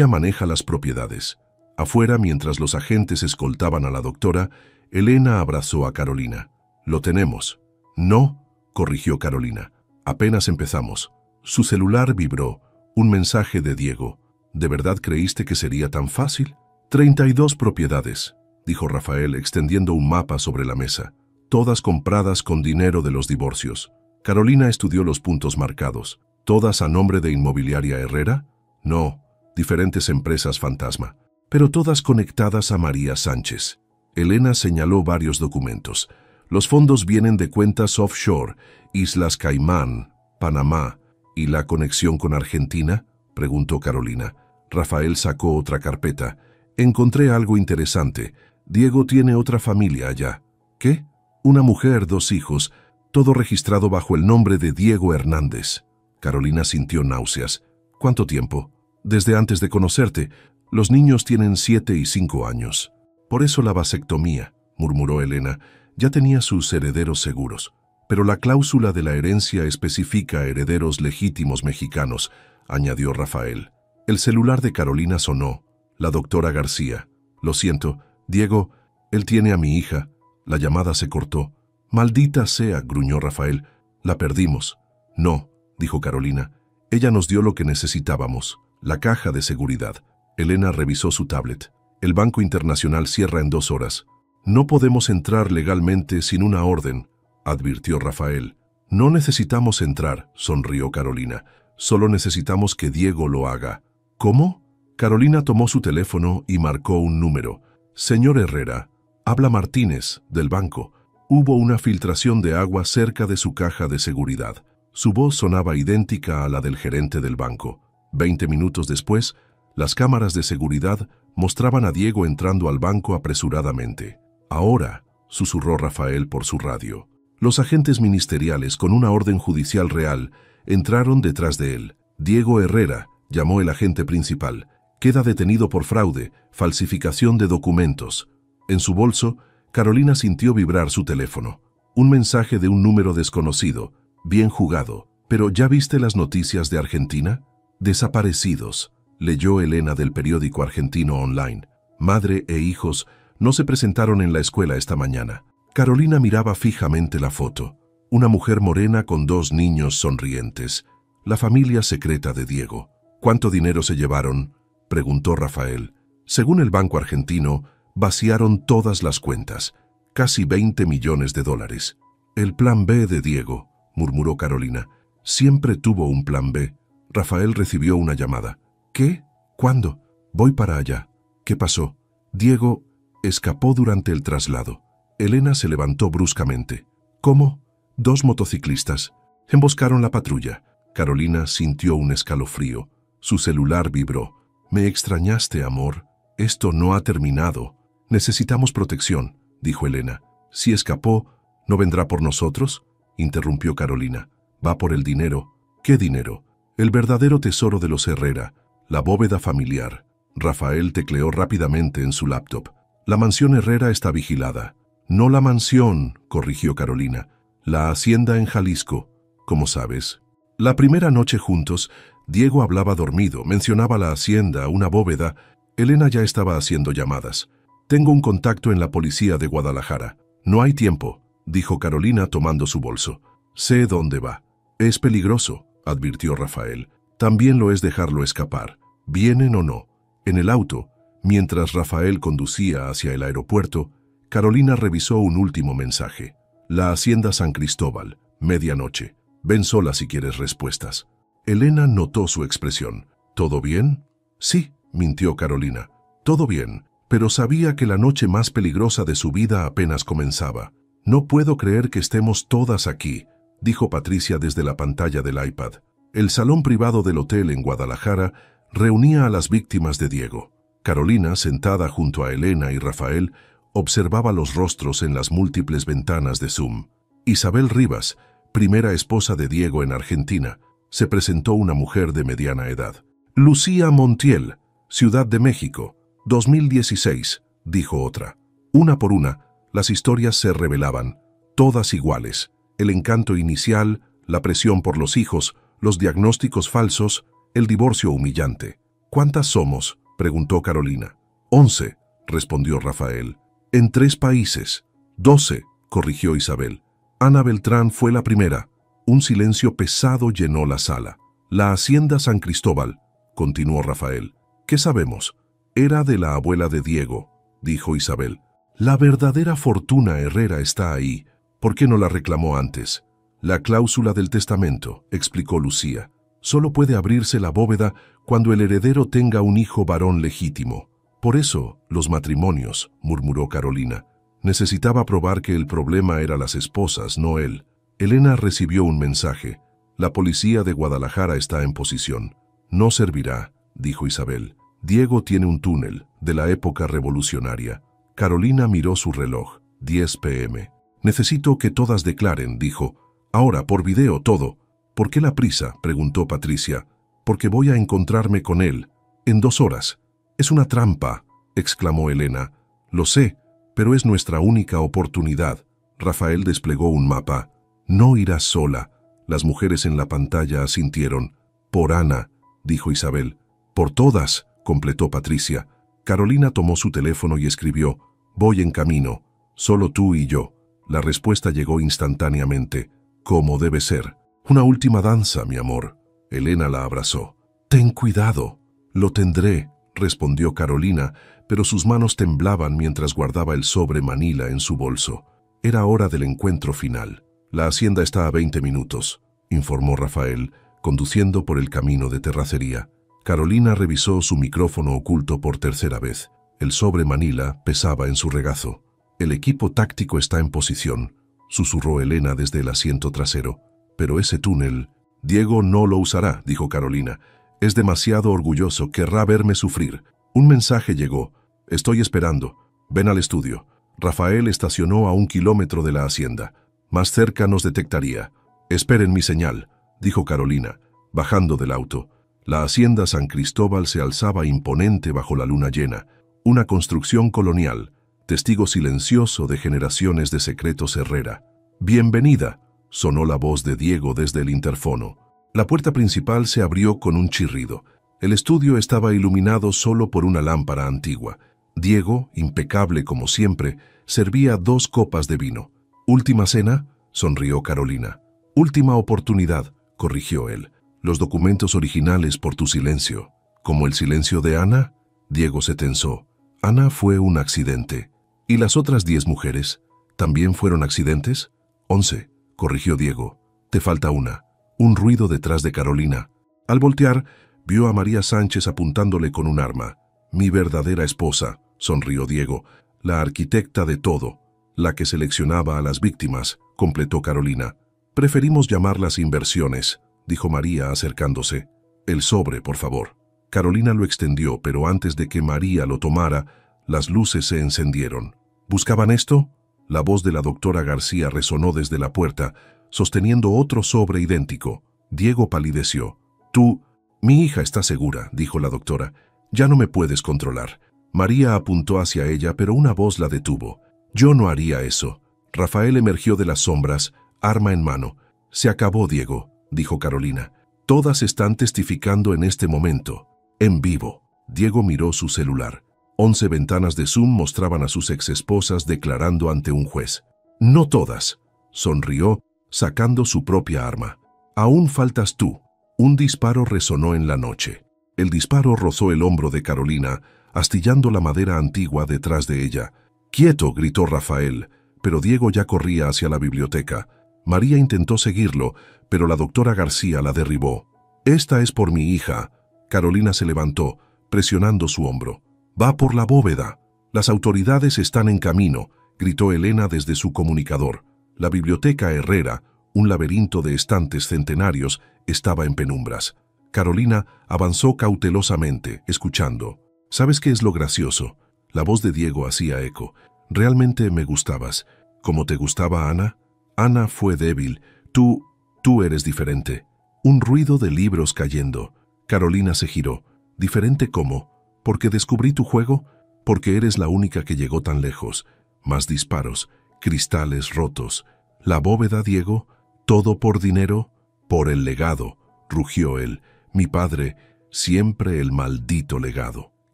Speaker 1: maneja las propiedades. Afuera, mientras los agentes escoltaban a la doctora, Elena abrazó a Carolina. Lo tenemos. No, corrigió Carolina. Apenas empezamos. Su celular vibró. Un mensaje de Diego. ¿De verdad creíste que sería tan fácil? 32 propiedades, dijo Rafael extendiendo un mapa sobre la mesa. Todas compradas con dinero de los divorcios. Carolina estudió los puntos marcados. ¿Todas a nombre de Inmobiliaria Herrera? No, diferentes empresas fantasma. Pero todas conectadas a María Sánchez. Elena señaló varios documentos. Los fondos vienen de cuentas offshore, Islas Caimán, Panamá. ¿Y la conexión con Argentina?, preguntó Carolina. Rafael sacó otra carpeta. Encontré algo interesante. Diego tiene otra familia allá. ¿Qué? Una mujer, 2 hijos, todo registrado bajo el nombre de Diego Hernández. Carolina sintió náuseas. ¿Cuánto tiempo? Desde antes de conocerte. Los niños tienen 7 y 5 años. Por eso la vasectomía, murmuró Elena. Ya tenía sus herederos seguros. Pero la cláusula de la herencia especifica herederos legítimos mexicanos, añadió Rafael. El celular de Carolina sonó. La doctora García. Lo siento, Diego, él tiene a mi hija. La llamada se cortó. Maldita sea, gruñó Rafael. La perdimos. No, dijo Carolina. Ella nos dio lo que necesitábamos, la caja de seguridad. Elena revisó su tablet. El Banco Internacional cierra en 2 horas. No podemos entrar legalmente sin una orden, advirtió Rafael. No necesitamos entrar, sonrió Carolina. Solo necesitamos que Diego lo haga. ¿Cómo? Carolina tomó su teléfono y marcó un número. Señor Herrera, habla Martínez, del banco. Hubo una filtración de agua cerca de su caja de seguridad. Su voz sonaba idéntica a la del gerente del banco. 20 minutos después, las cámaras de seguridad mostraban a Diego entrando al banco apresuradamente. «Ahora», susurró Rafael por su radio. Los agentes ministeriales, con una orden judicial real, entraron detrás de él. «Diego Herrera», llamó el agente principal, «queda detenido por fraude, falsificación de documentos». En su bolso, Carolina sintió vibrar su teléfono. Un mensaje de un número desconocido. «Bien jugado. Pero ¿ya viste las noticias de Argentina? Desaparecidos», leyó Elena del periódico argentino online. «Madre e hijos no se presentaron en la escuela esta mañana». Carolina miraba fijamente la foto. Una mujer morena con 2 niños sonrientes. La familia secreta de Diego. «¿Cuánto dinero se llevaron?», preguntó Rafael. Según el banco argentino, vaciaron todas las cuentas. Casi 20 millones de dólares. «El plan B de Diego», murmuró Carolina. «Siempre tuvo un plan B». Rafael recibió una llamada. «¿Qué? ¿Cuándo? Voy para allá». «¿Qué pasó?» «Diego escapó durante el traslado». Elena se levantó bruscamente. «¿Cómo?» 2 motociclistas emboscaron la patrulla». Carolina sintió un escalofrío. Su celular vibró. «Me extrañaste, amor. Esto no ha terminado. Necesitamos protección», dijo Elena. «Si escapó, ¿no vendrá por nosotros?», interrumpió Carolina. «Va por el dinero». «¿Qué dinero?». «El verdadero tesoro de los Herrera, la bóveda familiar». Rafael tecleó rápidamente en su laptop. «La mansión Herrera está vigilada». «No la mansión», corrigió Carolina. «La hacienda en Jalisco». «¿Cómo sabes?». La primera noche juntos, Diego hablaba dormido, mencionaba la hacienda, una bóveda. Elena ya estaba haciendo llamadas. «Tengo un contacto en la policía de Guadalajara». «No hay tiempo», dijo Carolina tomando su bolso. «Sé dónde va». «Es peligroso», advirtió Rafael. «También lo es dejarlo escapar. ¿Vienen o no?». En el auto, mientras Rafael conducía hacia el aeropuerto, Carolina revisó un último mensaje. «La hacienda San Cristóbal, medianoche. Ven sola si quieres respuestas». Elena notó su expresión. «¿Todo bien?». «Sí», mintió Carolina. «Todo bien, pero sabía que la noche más peligrosa de su vida apenas comenzaba». «No puedo creer que estemos todas aquí», dijo Patricia desde la pantalla del iPad. El salón privado del hotel en Guadalajara reunía a las víctimas de Diego. Carolina, sentada junto a Elena y Rafael, observaba los rostros en las múltiples ventanas de Zoom. Isabel Rivas, primera esposa de Diego en Argentina, se presentó una mujer de mediana edad. «Lucía Montiel, Ciudad de México, 2016», dijo otra. Una por una, las historias se revelaban, todas iguales. El encanto inicial, la presión por los hijos, los diagnósticos falsos, el divorcio humillante. «¿Cuántas somos?», preguntó Carolina. 11, respondió Rafael. «En 3 países». 12, corrigió Isabel. Ana Beltrán fue la primera. Un silencio pesado llenó la sala. «La hacienda San Cristóbal», continuó Rafael. «¿Qué sabemos?». «Era de la abuela de Diego», dijo Isabel. «La verdadera fortuna Herrera está ahí. ¿Por qué no la reclamó antes?». «La cláusula del testamento», explicó Lucía. «Solo puede abrirse la bóveda cuando el heredero tenga un hijo varón legítimo». «Por eso, los matrimonios», murmuró Carolina. «Necesitaba probar que el problema era las esposas, no él». Elena recibió un mensaje. «La policía de Guadalajara está en posición». «No servirá», dijo Isabel. «Diego tiene un túnel, de la época revolucionaria». Carolina miró su reloj. 10 p.m. «Necesito que todas declaren», dijo. «Ahora, por video, todo». «¿Por qué la prisa?», preguntó Patricia. «Porque voy a encontrarme con él. En 2 horas». «Es una trampa», exclamó Elena. «Lo sé, pero es nuestra única oportunidad». Rafael desplegó un mapa. «No irás sola». Las mujeres en la pantalla asintieron. «Por Ana», dijo Isabel. «Por todas», completó Patricia. Carolina tomó su teléfono y escribió: «Voy en camino. Solo tú y yo». La respuesta llegó instantáneamente. «Como debe ser. Una última danza, mi amor». Elena la abrazó. «Ten cuidado». «Lo tendré», respondió Carolina, pero sus manos temblaban mientras guardaba el sobre manila en su bolso. Era hora del encuentro final. «La hacienda está a 20 minutos», informó Rafael, conduciendo por el camino de terracería. Carolina revisó su micrófono oculto por tercera vez. El sobre manila pesaba en su regazo. «El equipo táctico está en posición», susurró Elena desde el asiento trasero. Pero ese túnel... Diego no lo usará, dijo Carolina. Es demasiado orgulloso, querrá verme sufrir. Un mensaje llegó. Estoy esperando. Ven al estudio. Rafael estacionó a 1 kilómetro de la hacienda. Más cerca nos detectaría. Esperen mi señal, dijo Carolina, bajando del auto. La hacienda San Cristóbal se alzaba imponente bajo la luna llena. Una construcción colonial, testigo silencioso de generaciones de secretos Herrera. «Bienvenida», sonó la voz de Diego desde el interfono. La puerta principal se abrió con un chirrido. El estudio estaba iluminado solo por una lámpara antigua. Diego, impecable como siempre, servía 2 copas de vino. «¿Última cena?», sonrió Carolina. «Última oportunidad», corrigió él. «Los documentos originales por tu silencio». «¿Como el silencio de Ana?». Diego se tensó. «Ana fue un accidente». «¿Y las otras 10 mujeres? ¿También fueron accidentes?». 11, corrigió Diego. «Te falta una». Un ruido detrás de Carolina. Al voltear, vio a María Sánchez apuntándole con un arma. «Mi verdadera esposa», sonrió Diego. «La arquitecta de todo, la que seleccionaba a las víctimas», completó Carolina. «Preferimos llamarlas inversiones», dijo María acercándose. «El sobre, por favor». Carolina lo extendió, pero antes de que María lo tomara, las luces se encendieron. ¿Buscaban esto? La voz de la doctora García resonó desde la puerta, sosteniendo otro sobre idéntico. Diego palideció. «Tú, mi hija está segura», dijo la doctora. «Ya no me puedes controlar». María apuntó hacia ella, pero una voz la detuvo. «Yo no haría eso». Rafael emergió de las sombras, arma en mano. «Se acabó, Diego», dijo Carolina. «Todas están testificando en este momento, en vivo». Diego miró su celular. 11 ventanas de Zoom mostraban a sus exesposas declarando ante un juez. «No todas», sonrió, sacando su propia arma. «Aún faltas tú». Un disparo resonó en la noche. El disparo rozó el hombro de Carolina, astillando la madera antigua detrás de ella. «¡Quieto!», gritó Rafael, pero Diego ya corría hacia la biblioteca. María intentó seguirlo, pero la doctora García la derribó. «Esta es por mi hija». Carolina se levantó, presionando su hombro. «Va por la bóveda». «Las autoridades están en camino», gritó Elena desde su comunicador. La biblioteca Herrera, un laberinto de estantes centenarios, estaba en penumbras. Carolina avanzó cautelosamente, escuchando. «¿Sabes qué es lo gracioso?». La voz de Diego hacía eco. «Realmente me gustabas. ¿Como te gustaba Ana?». «Ana fue débil. Tú eres diferente». Un ruido de libros cayendo. Carolina se giró. «¿Diferente cómo? ¿Porque descubrí tu juego? Porque eres la única que llegó tan lejos». Más disparos, cristales rotos. «¿La bóveda, Diego? ¿Todo por dinero?». «Por el legado», rugió él. «Mi padre, siempre el maldito legado».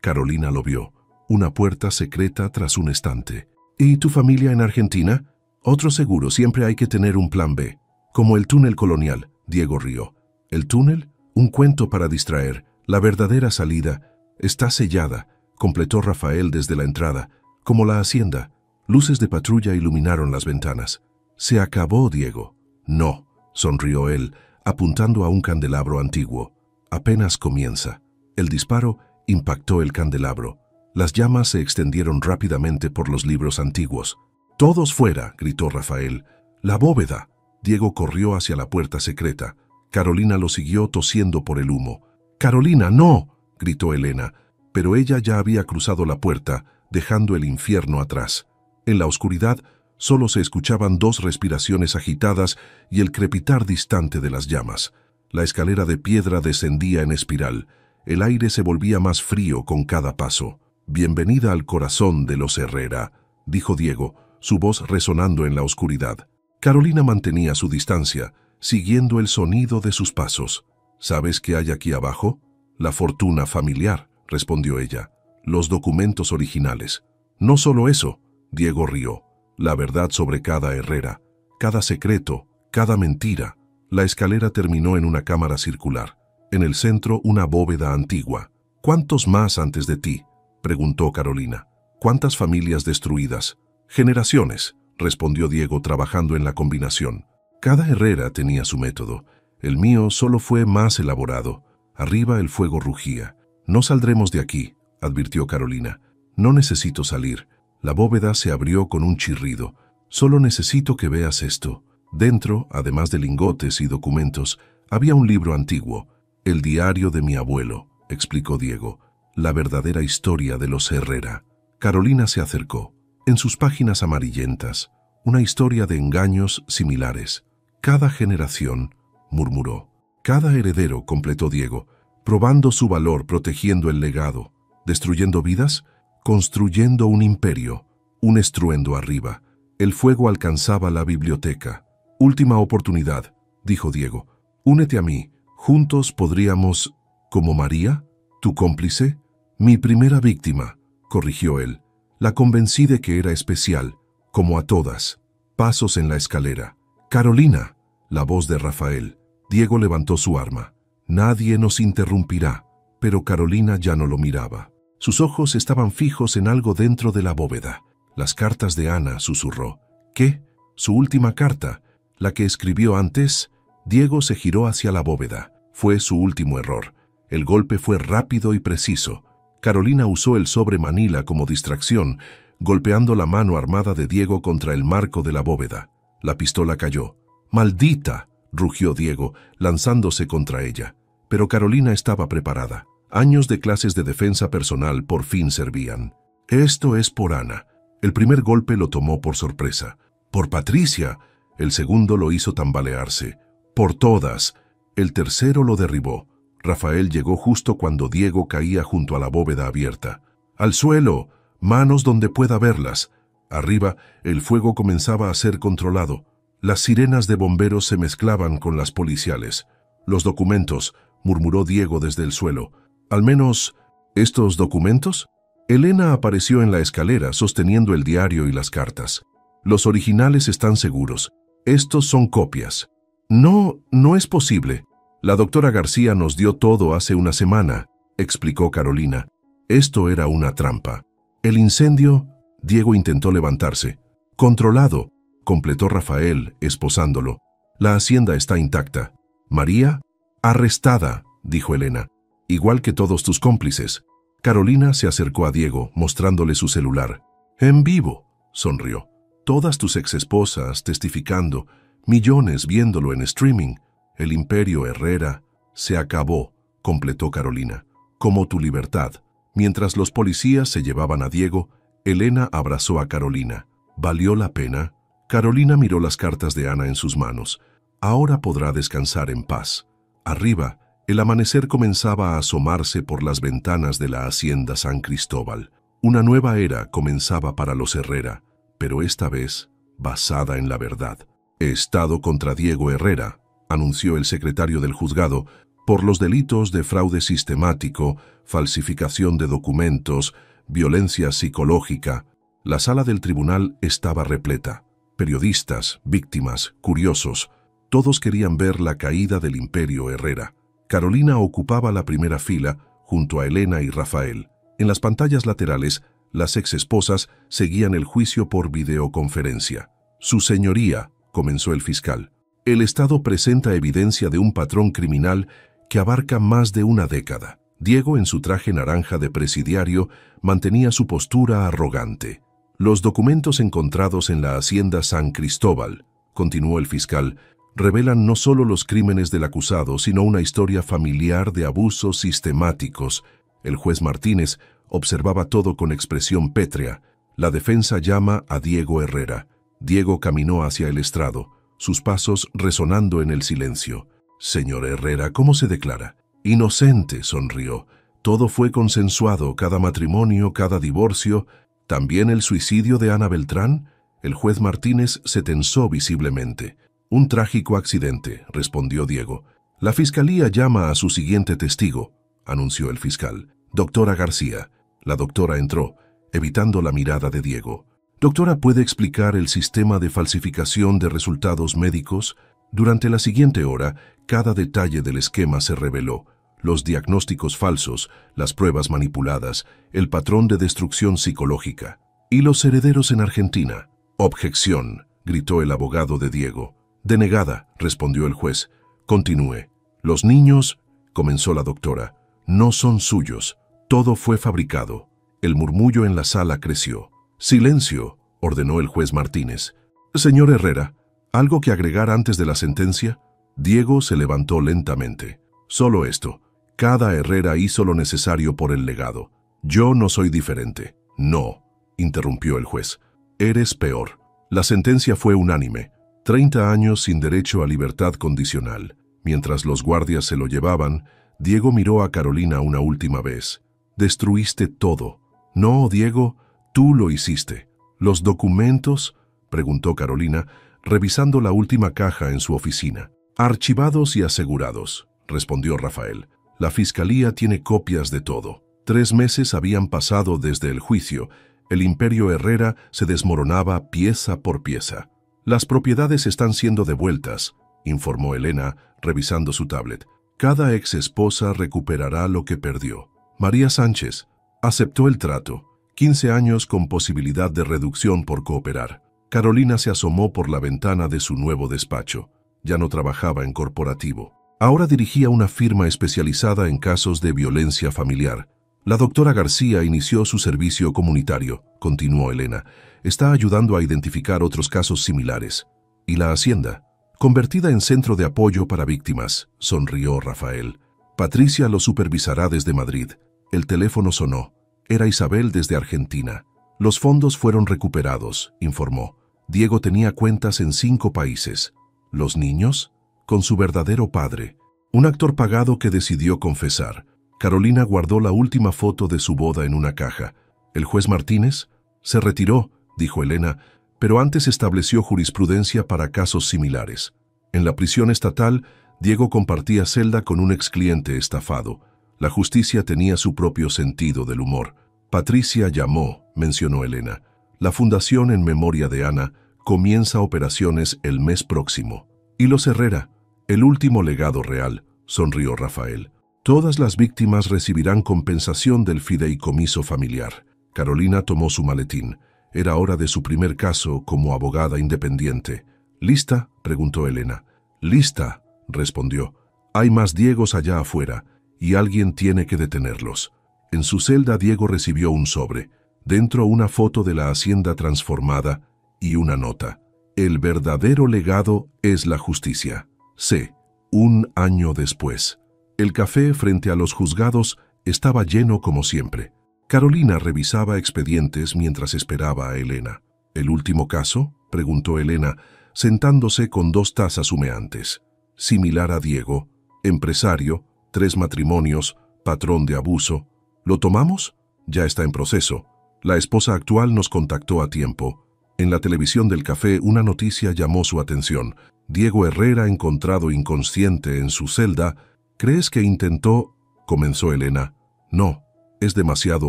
Speaker 1: Carolina lo vio. Una puerta secreta tras un estante. «¿Y tu familia en Argentina?». «Otro seguro, siempre hay que tener un plan B». «Como el túnel colonial», Diego rió. «¿El túnel? Un cuento para distraer. La verdadera salida está sellada», completó Rafael desde la entrada. «Como la hacienda». Luces de patrulla iluminaron las ventanas. «Se acabó, Diego». «No», sonrió él, apuntando a un candelabro antiguo. «Apenas comienza». El disparo impactó el candelabro. Las llamas se extendieron rápidamente por los libros antiguos. «Todos fuera», gritó Rafael. «La bóveda». Diego corrió hacia la puerta secreta. Carolina lo siguió tosiendo por el humo. «Carolina, no», gritó Elena, pero ella ya había cruzado la puerta, dejando el infierno atrás. En la oscuridad solo se escuchaban 2 respiraciones agitadas y el crepitar distante de las llamas. La escalera de piedra descendía en espiral. El aire se volvía más frío con cada paso. «Bienvenida al corazón de los Herrera», dijo Diego, su voz resonando en la oscuridad. Carolina mantenía su distancia, siguiendo el sonido de sus pasos. «¿Sabes qué hay aquí abajo?». «La fortuna familiar», respondió ella. «Los documentos originales». «No solo eso», Diego rió. «La verdad sobre cada Herrera, cada secreto, cada mentira». La escalera terminó en una cámara circular. En el centro, una bóveda antigua. «¿Cuántos más antes de ti?», preguntó Carolina. «¿Cuántas familias destruidas?». «Generaciones», respondió Diego trabajando en la combinación. «Cada Herrera tenía su método. El mío solo fue más elaborado». Arriba el fuego rugía. «No saldremos de aquí», advirtió Carolina. «No necesito salir». La bóveda se abrió con un chirrido. «Solo necesito que veas esto». Dentro, además de lingotes y documentos, había un libro antiguo, El diario de mi abuelo, explicó Diego, la verdadera historia de los Herrera. Carolina se acercó. En sus páginas amarillentas, una historia de engaños similares. Cada generación, murmuró. Cada heredero, completó Diego, probando su valor, protegiendo el legado, destruyendo vidas, construyendo un imperio. Un estruendo arriba. El fuego alcanzaba la biblioteca. Última oportunidad, dijo Diego. Únete a mí. Juntos podríamos... ¿Como María? ¿Tu cómplice? Mi primera víctima, corrigió él. La convencí de que era especial, como a todas. Pasos en la escalera. Carolina, la voz de Rafael. Diego levantó su arma. Nadie nos interrumpirá. Pero Carolina ya no lo miraba. Sus ojos estaban fijos en algo dentro de la bóveda. Las cartas de Ana, susurró. ¿Qué? Su última carta, la que escribió antes. Diego se giró hacia la bóveda. Fue su último error. El golpe fue rápido y preciso. Carolina usó el sobre Manila como distracción, golpeando la mano armada de Diego contra el marco de la bóveda. La pistola cayó. ¡Maldita!, rugió Diego, lanzándose contra ella. Pero Carolina estaba preparada. Años de clases de defensa personal por fin servían. Esto es por Ana. El primer golpe lo tomó por sorpresa. Por Patricia. El segundo lo hizo tambalearse. Por todas. El tercero lo derribó. Rafael llegó justo cuando Diego caía junto a la bóveda abierta. ¡Al suelo! ¡Manos donde pueda verlas! Arriba, el fuego comenzaba a ser controlado. Las sirenas de bomberos se mezclaban con las policiales. «Los documentos», murmuró Diego desde el suelo. «Al menos, ¿estos documentos?» Elena apareció en la escalera sosteniendo el diario y las cartas. «Los originales están seguros. Estos son copias». «No, no es posible. La doctora García nos dio todo hace una semana», explicó Carolina. Esto era una trampa. El incendio, Diego intentó levantarse. «Controlado», completó Rafael, esposándolo. «La hacienda está intacta». «María, arrestada», dijo Elena, «igual que todos tus cómplices». Carolina se acercó a Diego, mostrándole su celular. «En vivo», sonrió. «Todas tus exesposas testificando, millones viéndolo en streaming. El imperio Herrera se acabó», completó Carolina. «Como tu libertad». Mientras los policías se llevaban a Diego, Elena abrazó a Carolina. ¿Valió la pena? Carolina miró las cartas de Ana en sus manos. Ahora podrá descansar en paz. Arriba, el amanecer comenzaba a asomarse por las ventanas de la hacienda San Cristóbal. Una nueva era comenzaba para los Herrera, pero esta vez basada en la verdad. «He estado contra Diego Herrera», anunció el secretario del juzgado, «por los delitos de fraude sistemático, falsificación de documentos, violencia psicológica». La sala del tribunal estaba repleta. Periodistas, víctimas, curiosos, todos querían ver la caída del imperio Herrera. Carolina ocupaba la primera fila, junto a Elena y Rafael. En las pantallas laterales, las exesposas seguían el juicio por videoconferencia. «Su señoría», comenzó el fiscal, «el Estado presenta evidencia de un patrón criminal que abarca más de una década». Diego, en su traje naranja de presidiario, mantenía su postura arrogante. «Los documentos encontrados en la hacienda San Cristóbal», continuó el fiscal, «revelan no solo los crímenes del acusado, sino una historia familiar de abusos sistemáticos». El juez Martínez observaba todo con expresión pétrea. La defensa llama a Diego Herrera. Diego caminó hacia el estrado, sus pasos resonando en el silencio. «Señor Herrera, ¿cómo se declara?» «Inocente», sonrió. «Todo fue consensuado, cada matrimonio, cada divorcio. ¿También el suicidio de Ana Beltrán?» El juez Martínez se tensó visiblemente. «Un trágico accidente», respondió Diego. «La fiscalía llama a su siguiente testigo», anunció el fiscal. «Doctora García». La doctora entró, evitando la mirada de Diego. «Doctora, ¿puede explicar el sistema de falsificación de resultados médicos?» Durante la siguiente hora, cada detalle del esquema se reveló. Los diagnósticos falsos, las pruebas manipuladas, el patrón de destrucción psicológica. «¿Y los herederos en Argentina?» «Objeción», gritó el abogado de Diego. «Denegada», respondió el juez. «Continúe». «Los niños», comenzó la doctora, «no son suyos. Todo fue fabricado». El murmullo en la sala creció. «Silencio», ordenó el juez Martínez. «Señor Herrera», ¿Algo que agregar antes de la sentencia? Diego se levantó lentamente. Solo esto. Cada Herrera hizo lo necesario por el legado. Yo no soy diferente. No, interrumpió el juez. Eres peor. La sentencia fue unánime. 30 años sin derecho a libertad condicional. Mientras los guardias se lo llevaban, Diego miró a Carolina una última vez. Destruiste todo. No, Diego, tú lo hiciste. ¿Los documentos? Preguntó Carolina, revisando la última caja en su oficina. Archivados y asegurados, respondió Rafael. La fiscalía tiene copias de todo. 3 meses habían pasado desde el juicio. El imperio Herrera se desmoronaba pieza por pieza. Las propiedades están siendo devueltas, informó Elena, revisando su tablet. Cada ex esposa recuperará lo que perdió. María Sánchez aceptó el trato. 15 años con posibilidad de reducción por cooperar. Carolina se asomó por la ventana de su nuevo despacho. Ya no trabajaba en corporativo. Ahora dirigía una firma especializada en casos de violencia familiar. La doctora García inició su servicio comunitario, continuó Elena. Está ayudando a identificar otros casos similares. ¿Y la hacienda? Convertida en centro de apoyo para víctimas, sonrió Rafael. Patricia lo supervisará desde Madrid. El teléfono sonó. Era Isabel desde Argentina. Los fondos fueron recuperados, informó. Diego tenía cuentas en 5 países. ¿Los niños? Con su verdadero padre. Un actor pagado que decidió confesar. Carolina guardó la última foto de su boda en una caja. ¿El juez Martínez? Se retiró, dijo Elena, pero antes estableció jurisprudencia para casos similares. En la prisión estatal, Diego compartía celda con un excliente estafado. La justicia tenía su propio sentido del humor. Patricia llamó, mencionó Elena. La Fundación en Memoria de Ana comienza operaciones el mes próximo. ¿Y los Herrera? El último legado real, sonrió Rafael. Todas las víctimas recibirán compensación del fideicomiso familiar. Carolina tomó su maletín. Era hora de su primer caso como abogada independiente. ¿Lista?, preguntó Elena. «Lista», respondió. «Hay más Diegos allá afuera, y alguien tiene que detenerlos». En su celda Diego recibió un sobre. Dentro una foto de la hacienda transformada y una nota. «El verdadero legado es la justicia. C. Un año después». El café frente a los juzgados estaba lleno como siempre. Carolina revisaba expedientes mientras esperaba a Elena. ¿El último caso?, preguntó Elena, sentándose con 2 tazas humeantes. Similar a Diego, empresario, 3 matrimonios, patrón de abuso. ¿Lo tomamos? Ya está en proceso. La esposa actual nos contactó a tiempo. En la televisión del café una noticia llamó su atención. Diego Herrera encontrado inconsciente en su celda. ¿Crees que intentó? Comenzó Elena. No, es demasiado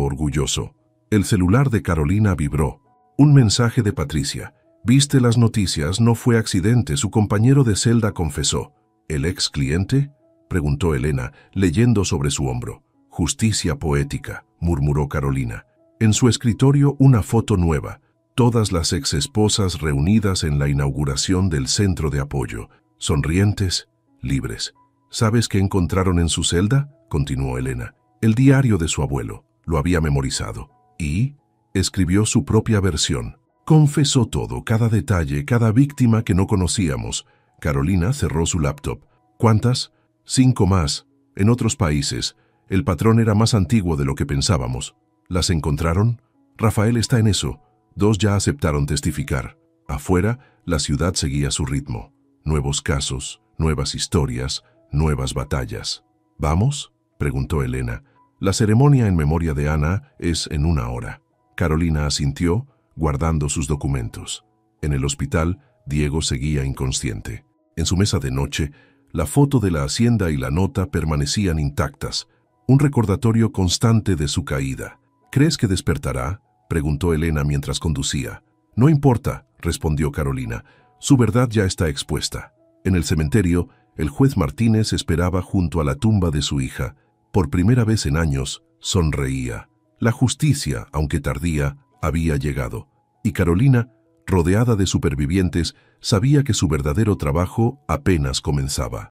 Speaker 1: orgulloso. El celular de Carolina vibró. Un mensaje de Patricia. ¿Viste las noticias? No fue accidente, su compañero de celda confesó. ¿El ex cliente?, preguntó Elena, leyendo sobre su hombro. Justicia poética, murmuró Carolina. En su escritorio una foto nueva. Todas las ex esposas reunidas en la inauguración del centro de apoyo, sonrientes, libres. ¿Sabes qué encontraron en su celda?, continuó Elena. El diario de su abuelo. Lo había memorizado. Y escribió su propia versión. Confesó todo, cada detalle, cada víctima que no conocíamos. Carolina cerró su laptop. ¿Cuántas? 5 más. En otros países. El patrón era más antiguo de lo que pensábamos. ¿Las encontraron? Rafael está en eso. 2 ya aceptaron testificar. Afuera, la ciudad seguía su ritmo. Nuevos casos, nuevas historias, nuevas batallas. ¿Vamos?, preguntó Elena. La ceremonia en memoria de Ana es en 1 hora. Carolina asintió, guardando sus documentos. En el hospital, Diego seguía inconsciente. En su mesa de noche, la foto de la hacienda y la nota permanecían intactas, un recordatorio constante de su caída. ¿Crees que despertará?, preguntó Elena mientras conducía. No importa, respondió Carolina. Su verdad ya está expuesta. En el cementerio, el juez Martínez esperaba junto a la tumba de su hija. Por primera vez en años, sonreía. La justicia, aunque tardía, había llegado. Y Carolina, rodeada de supervivientes, sabía que su verdadero trabajo apenas comenzaba.